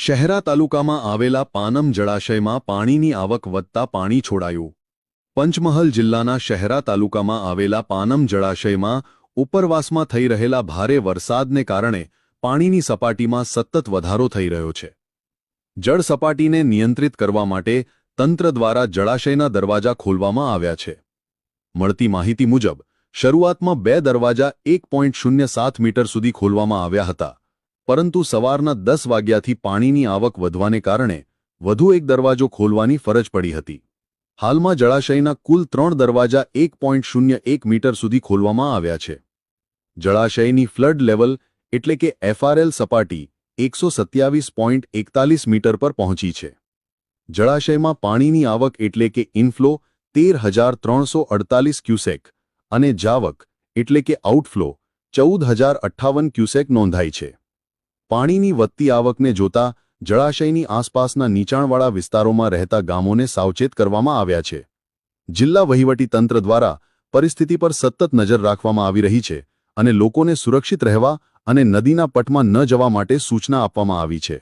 શહેરા તાલુકામાં આવેલા પાનમ જળાશયમાં પાણીની આવક વધતા પાણી છોડાયું। પંચમહાલ જિલ્લાના શહેરા તાલુકામાં આવેલા પાનમ જળાશયમાં ઉપરવાસમાં થઈ રહેલા ભારે વરસાદને કારણે પાણીની સપાટીમાં સતત વધારો થઈ રહ્યો છે। જળ સપાટીને નિયંત્રિત કરવા માટે તંત્ર દ્વારા જળાશયના દરવાજા ખોલવામાં આવ્યા છે। મળતી માહિતી મુજબ શરૂઆતમાં 2 દરવાજા 1.07 મીટર સુધી ખોલવામાં આવ્યા હતા, પરંતુ સવારના 10 વાગ્યાથી પાણીની આવક વધવાને કારણે વધુ એક દરવાજો ખોલવાની ફરજ પડી હતી। હાલમાં જળાશયના કુલ 3 દરવાજા 1.01 મીટર સુધી ખોલવામાં આવ્યા છે। જળાશયની ફ્લડ લેવલ એટલે કે FRL સપાટી 127.41 મીટર પર પહોંચી છે। જળાશયમાં પાણીની આવક એટલે કે ઇનફ્લો 13,348 ક્યુસેક અને જાવક એટલે કે આઉટફ્લો 14,058 ક્યુસેક નોંધાઈ છે। પાણીની વધતી આવકને જોતા જળાશયની આસપાસના નીચાણવાળા વિસ્તારોમાં રહેતા ગામોને સાવચેત કરવામાં આવ્યા છે। જિલ્લા વહીવટીતંત્ર દ્વારા પરિસ્થિતિ પર સતત નજર રાખવામાં આવી રહી છે અને લોકોને સુરક્ષિત રહેવા અને નદીના પટમાં ન જવા માટે સૂચના આપવામાં આવી છે।